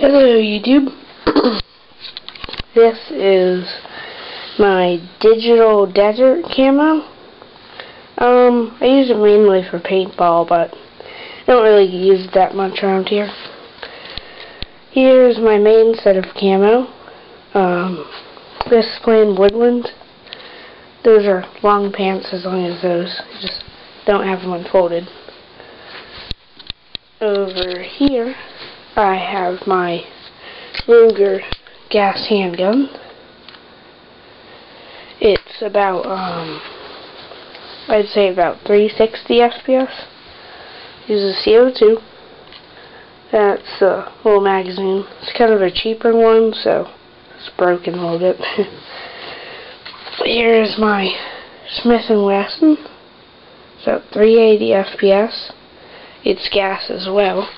Hello YouTube. This is my digital desert camo. I use it mainly for paintball, but I don't really use it that much around here. Here's my main set of camo. This is plain woodland. Those are long pants as long as those. I just don't have them unfolded. Over here I have my Ruger gas handgun. It's about, I'd say about 360 FPS. Uses CO2. That's a little magazine. It's kind of a cheaper one, so it's broken a little bit. Here's my Smith & Wesson. It's about 380 FPS. It's gas as well.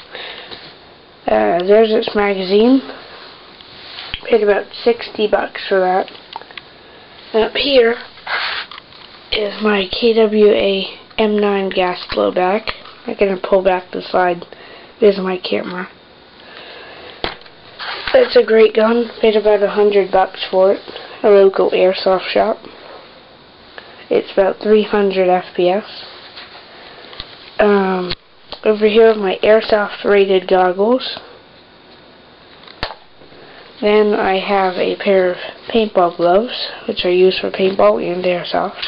There's its magazine. Paid about $60 for that. Up here is my KWA M9 gas blowback. I'm gonna pull back the slide. There's my camera. That's a great gun. Paid about $100 for it. A local airsoft shop. It's about 300 FPS. Over here are my airsoft rated goggles. Then I have a pair of paintball gloves, which I use for paintball and airsoft.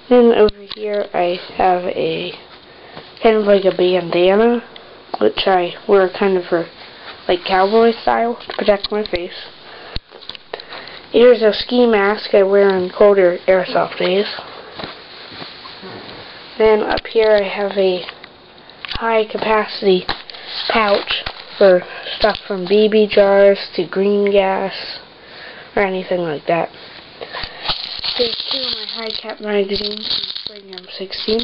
Then over here I have a kind of like a bandana, which I wear kind of for like cowboy style to protect my face. Here's a ski mask I wear in colder airsoft days. Then up here I have a high capacity pouch for stuff from BB jars to green gas or anything like that. Here's two of my high cap magazines from Spring M16.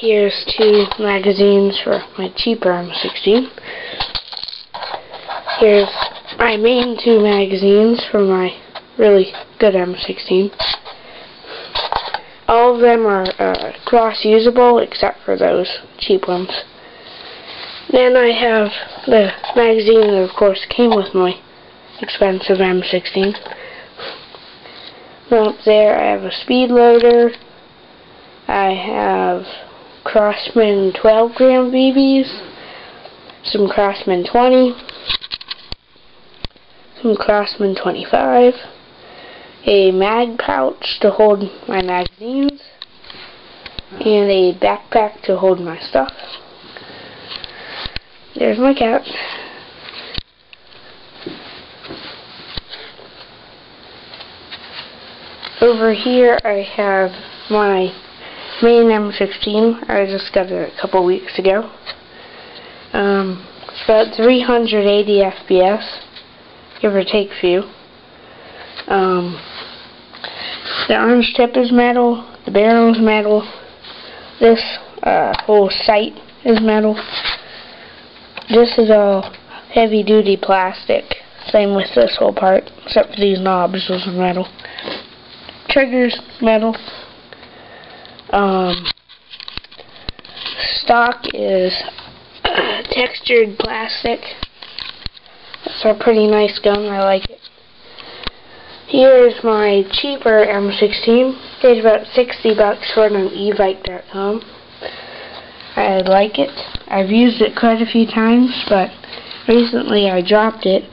Here's two magazines for my cheaper M16. Here's my main two magazines for my really good M16. All of them are cross-usable except for those cheap ones. Then I have the magazine that of course came with my expensive M16. Up there I have a speed loader. I have Crossman 12 gram BBs, some Crossman 20, some Crossman 25, a mag pouch to hold my magazines, and a backpack to hold my stuff. There's my cat. Over here I have my main M16. I just got it a couple weeks ago. It's about 380 FPS, give or take a few. The orange tip is metal, the barrel is metal, this whole sight is metal. This is all heavy duty plastic, same with this whole part, except for these knobs, those are metal. Triggers, metal. Stock is textured plastic. It's a pretty nice gun, I like it. Here's my cheaper M16. Paid about $60 for it on evike.com. I like it. I've used it quite a few times, but recently I dropped it,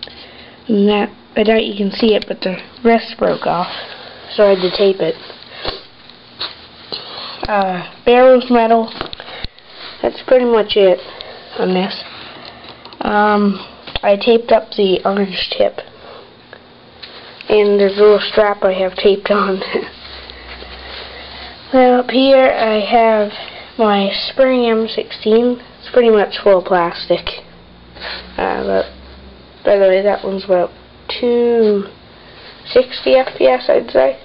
and I doubt you can see it, but the wrist broke off, so I had to tape it. Barrel's metal. That's pretty much it on this. I taped up the orange tip, and there's a little strap I have taped on. Now up here I have my Spring M16. It's pretty much full plastic. But by the way, that one's about 260 FPS, I'd say.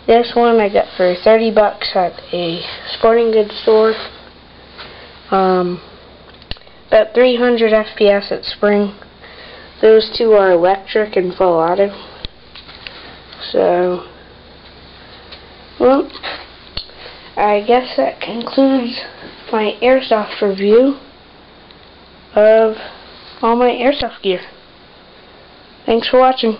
This one I got for $30 at a sporting goods store. About 300 FPS at Spring. Those two are electric and full auto. So, well, I guess that concludes my airsoft review. of all my airsoft gear. Thanks for watching.